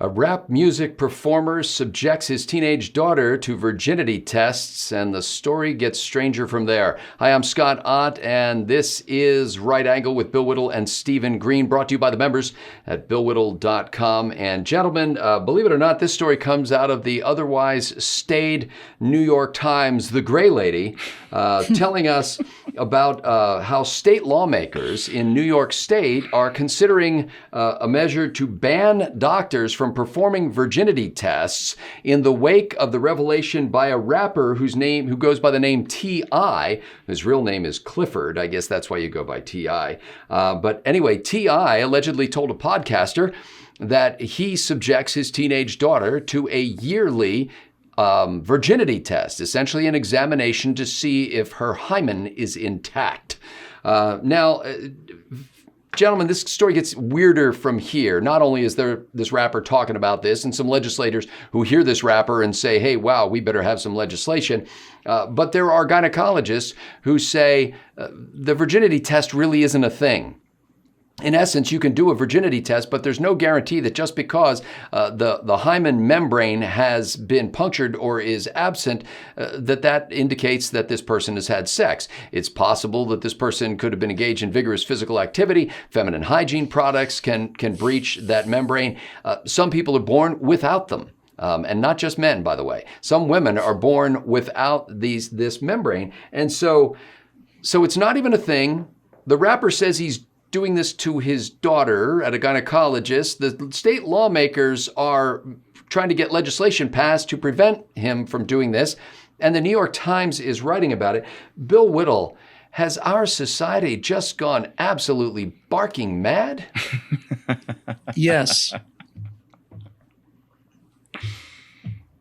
A rap music performer subjects his teenage daughter to virginity tests, and the story gets stranger from there. Hi, I'm Scott Ott, and this is Right Angle with Bill Whittle and Stephen Green, brought to you by the members at billwhittle.com. And gentlemen, believe it or not, this story comes out of the otherwise staid New York Times, the Gray Lady, telling us about how state lawmakers in New York State are considering a measure to ban doctors from performing virginity tests in the wake of the revelation by a rapper who goes by the name T.I. His real name is Clifford. I guess that's why you go by T.I. But anyway, T.I. allegedly told a podcaster that he subjects his teenage daughter to a yearly virginity test, essentially an examination to see if her hymen is intact. Now, gentlemen, this story gets weirder from here. Not only is there this rapper talking about this and some legislators who hear this rapper and say, hey, wow, we better have some legislation. But there are gynecologists who say the virginity test really isn't a thing. In essence, you can do a virginity test, but there's no guarantee that just because the hymen membrane has been punctured or is absent, that indicates that this person has had sex. It's possible that this person could have been engaged in vigorous physical activity. Feminine hygiene products can breach that membrane. Some people are born without them. And not just men, by the way. Some women are born without this membrane. And so it's not even a thing. The rapper says he's doing this to his daughter at a gynecologist. The state lawmakers are trying to get legislation passed to prevent him from doing this. And the New York Times is writing about it. Bill Whittle, has our society just gone absolutely barking mad? Yes.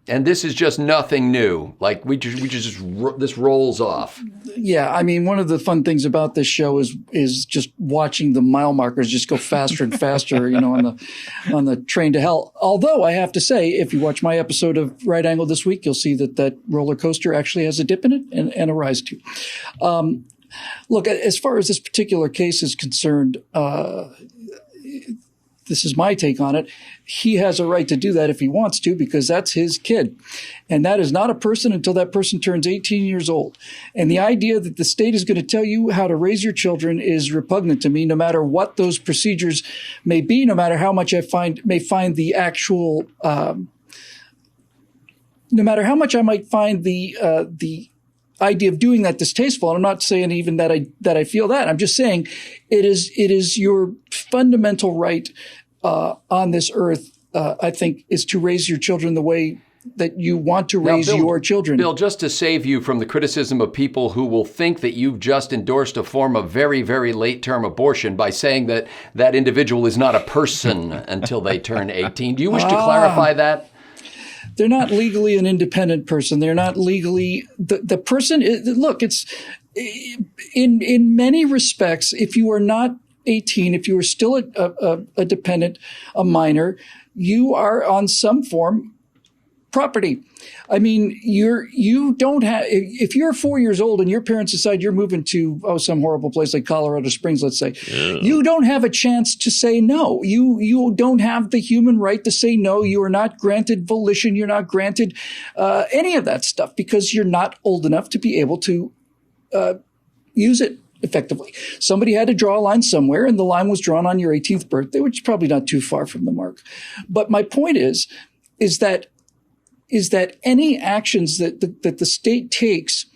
And this is just nothing new. Like this rolls off. Yeah, I mean, one of the fun things about this show is just watching the mile markers just go faster and faster, on the train to hell. Although I have to say, if you watch my episode of Right Angle this week, you'll see that roller coaster actually has a dip in it and a rise too. Look, as far as this particular case is concerned, this is my take on it. He has a right to do that if he wants to, because that's his kid. And that is not a person until that person turns 18 years old. And the idea that the state is going to tell you how to raise your children is repugnant to me, no matter what those procedures may be, no matter how much I may find the actual, no matter how much I might find the idea of doing that distasteful. And I'm not saying even that I feel that. I'm just saying it is your fundamental right on this earth, I think, is to raise your children the way that you want to raise your children. Bill, just to save you from the criticism of people who will think that you've just endorsed a form of very, very late-term abortion by saying that that individual is not a person until they turn 18. Do you wish to clarify that? They're not legally an independent person. They're not legally the person. Look, it's in many respects, if you are not 18, if you are still a dependent, a minor, you are on some form property. I mean, you don't have, if you're 4 years old and your parents decide you're moving to, some horrible place like Colorado Springs, let's say, you don't have a chance to say no. You don't have the human right to say no. You are not granted volition. You're not granted, any of that stuff because you're not old enough to be able to, use it effectively. Somebody had to draw a line somewhere, and the line was drawn on your 18th birthday, which is probably not too far from the mark. But my point is that any actions that the state takes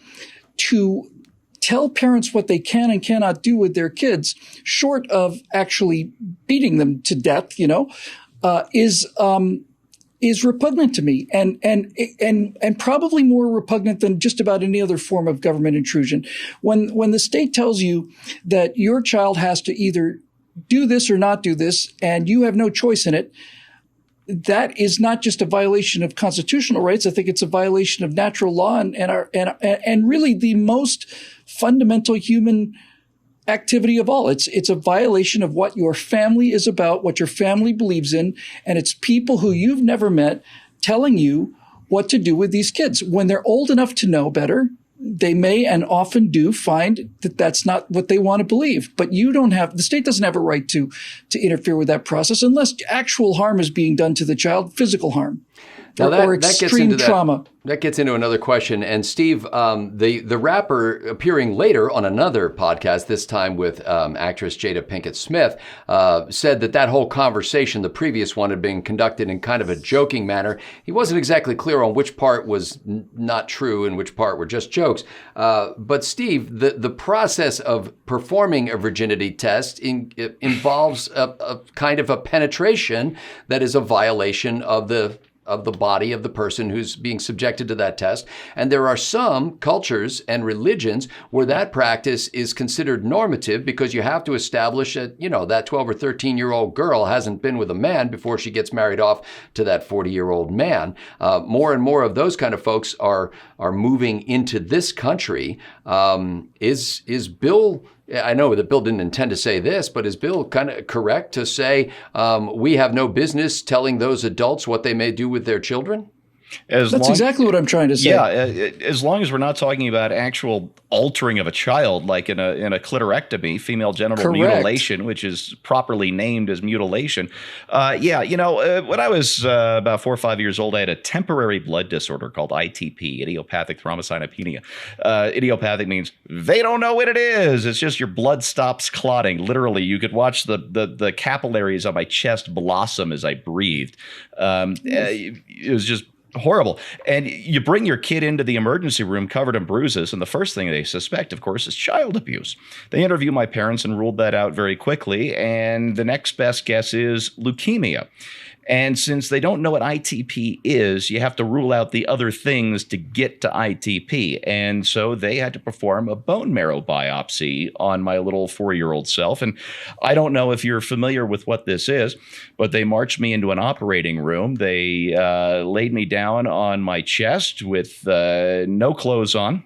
to tell parents what they can and cannot do with their kids, short of actually beating them to death, is repugnant to me, and probably more repugnant than just about any other form of government intrusion. When the state tells you that your child has to either do this or not do this, and you have no choice in it, that is not just a violation of constitutional rights. I think it's a violation of natural law and really the most fundamental human activity of all. It's a violation of what your family is about, what your family believes in, and it's people who you've never met telling you what to do with these kids. When they're old enough to know better, they may and often do find that that's not what they want to believe. But the state doesn't have a right to interfere with that process unless actual harm is being done to the child, physical harm. Now or extreme trauma. That gets into another question. And Steve, the rapper appearing later on another podcast, this time with actress Jada Pinkett Smith, said that whole conversation, the previous one, had been conducted in kind of a joking manner. He wasn't exactly clear on which part was not true and which part were just jokes. But Steve, the process of performing a virginity test involves a kind of a penetration that is a violation of the body of the person who's being subjected to that test. And there are some cultures and religions where that practice is considered normative because you have to establish that, that 12 or 13-year-old girl hasn't been with a man before she gets married off to that 40-year-old man. More and more of those kind of folks are moving into this country. Is Bill... I know that Bill didn't intend to say this, but is Bill kind of correct to say we have no business telling those adults what they may do with their children? That's exactly what I'm trying to say. Yeah, as long as we're not talking about actual altering of a child, like in a clitorectomy, female genital mutilation, which is properly named as mutilation. When I was about 4 or 5 years old, I had a temporary blood disorder called ITP, idiopathic thrombocytopenia. Idiopathic means they don't know what it is. It's just your blood stops clotting. Literally, you could watch the capillaries on my chest blossom as I breathed. It was just horrible. And you bring your kid into the emergency room covered in bruises, and the first thing they suspect, of course, is child abuse. They interview my parents and ruled that out very quickly, and the next best guess is leukemia. And since they don't know what ITP is, you have to rule out the other things to get to ITP. And so they had to perform a bone marrow biopsy on my little 4-year-old self. And I don't know if you're familiar with what this is, but they marched me into an operating room. They laid me down on my chest with no clothes on.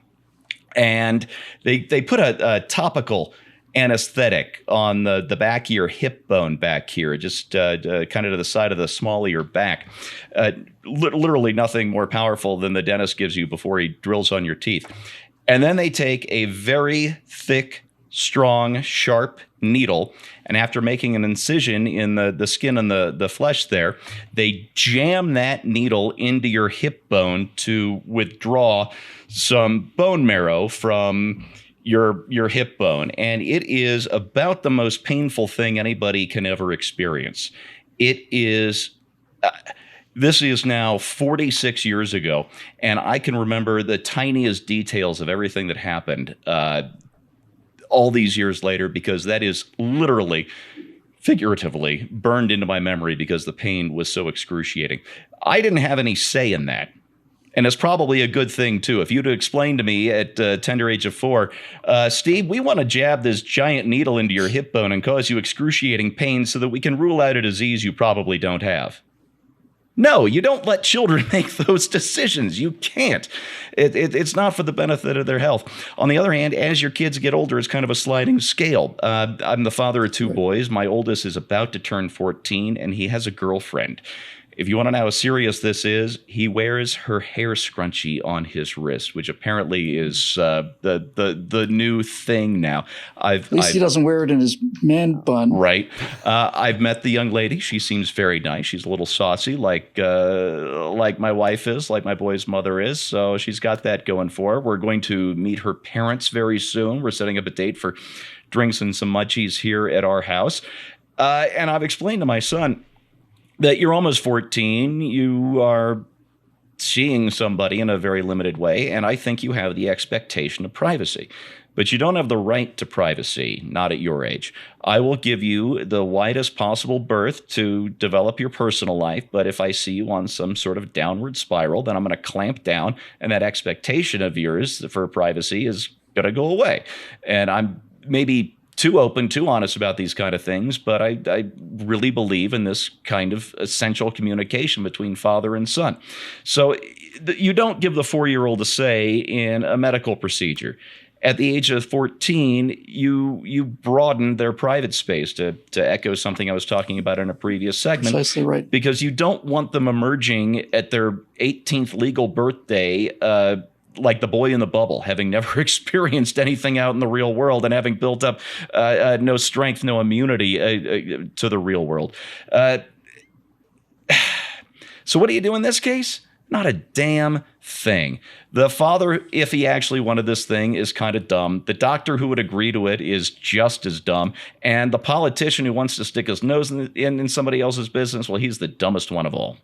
And they put a topical anesthetic on the back of your hip bone back here, just kind of to the side of the small of your back. Literally nothing more powerful than the dentist gives you before he drills on your teeth. And then they take a very thick, strong, sharp needle, and after making an incision in the skin and the flesh there, they jam that needle into your hip bone to withdraw some bone marrow from your hip bone. And it is about the most painful thing anybody can ever experience. It is, this is now 46 years ago, and I can remember the tiniest details of everything that happened all these years later, because that is literally, figuratively, burned into my memory because the pain was so excruciating. I didn't have any say in that. And it's probably a good thing, too. If you'd explained to me at tender age of 4, Steve, we want to jab this giant needle into your hip bone and cause you excruciating pain so that we can rule out a disease you probably don't have. No, you don't let children make those decisions. You can't. It's not for the benefit of their health. On the other hand, as your kids get older, it's kind of a sliding scale. I'm the father of 2 boys. My oldest is about to turn 14, and he has a girlfriend. If you want to know how serious this is, he wears her hair scrunchie on his wrist, which apparently is the new thing now. At least he doesn't wear it in his man bun. Right. I've met the young lady. She seems very nice. She's a little saucy, like my wife is, like my boy's mother is. So she's got that going for her. We're going to meet her parents very soon. We're setting up a date for drinks and some munchies here at our house. And I've explained to my son that you're almost 14, you are seeing somebody in a very limited way, and I think you have the expectation of privacy. But you don't have the right to privacy, not at your age. I will give you the widest possible berth to develop your personal life, but if I see you on some sort of downward spiral, then I'm going to clamp down, and that expectation of yours for privacy is going to go away. And I'm maybe too open, too honest about these kind of things, but I really believe in this kind of essential communication between father and son. So you don't give the 4-year-old a say in a medical procedure. At the age of 14, you broaden their private space, to echo something I was talking about in a previous segment. Precisely right. Because you don't want them emerging at their 18th legal birthday like the boy in the bubble, having never experienced anything out in the real world and having built up no strength, no immunity to the real world. So what do you do in this case? Not a damn thing. The father, if he actually wanted this thing, is kind of dumb. The doctor who would agree to it is just as dumb. And the politician who wants to stick his nose in somebody else's business, well, he's the dumbest one of all.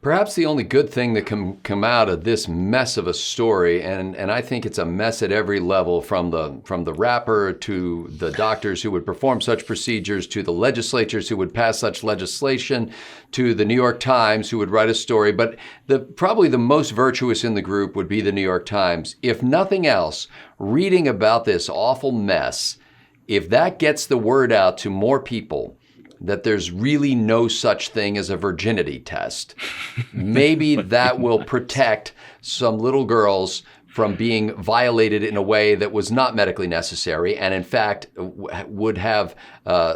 Perhaps the only good thing that can come out of this mess of a story, and I think it's a mess at every level, from the rapper to the doctors who would perform such procedures, to the legislatures who would pass such legislation, to the New York Times who would write a story. But probably the most virtuous in the group would be the New York Times. If nothing else, reading about this awful mess, if that gets the word out to more people, that there's really no such thing as a virginity test, maybe that will protect some little girls from being violated in a way that was not medically necessary, and in fact would have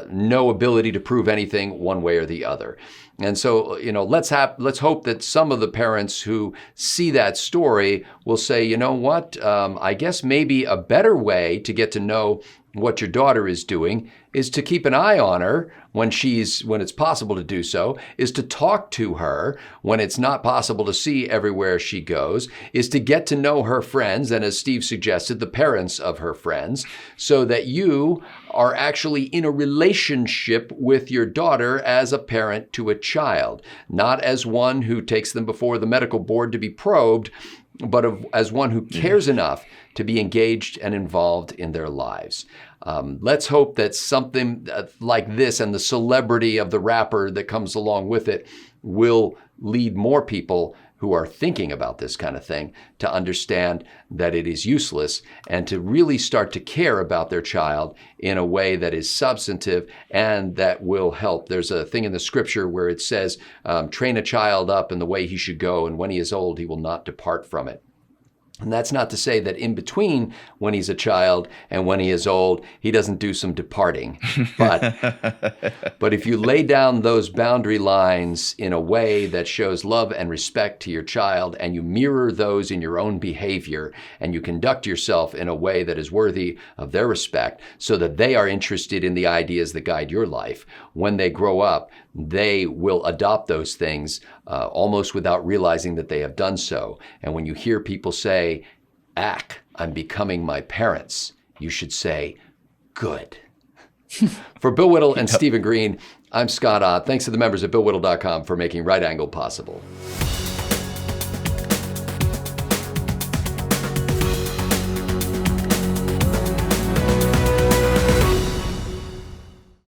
no ability to prove anything one way or the other. And so, let's hope that some of the parents who see that story will say, you know what, I guess maybe a better way to get to know what your daughter is doing is to keep an eye on her when it's possible to do so, is to talk to her when it's not possible to see everywhere she goes, is to get to know her friends, and as Steve suggested, the parents of her friends, so that you are actually in a relationship with your daughter as a parent to a child, not as one who takes them before the medical board to be probed, but as one who cares enough to be engaged and involved in their lives. Let's hope that something like this and the celebrity of the rapper that comes along with it will lead more people who are thinking about this kind of thing to understand that it is useless and to really start to care about their child in a way that is substantive and that will help. There's a thing in the scripture where it says, train a child up in the way he should go, and when he is old, he will not depart from it. And that's not to say that in between when he's a child and when he is old, he doesn't do some departing. But if you lay down those boundary lines in a way that shows love and respect to your child, and you mirror those in your own behavior, and you conduct yourself in a way that is worthy of their respect so that they are interested in the ideas that guide your life, when they grow up, they will adopt those things almost without realizing that they have done so. And when you hear people say, I'm becoming my parents, you should say, good. For Bill Whittle and Stephen Green, I'm Scott Ott. Thanks to the members at BillWhittle.com for making Right Angle possible.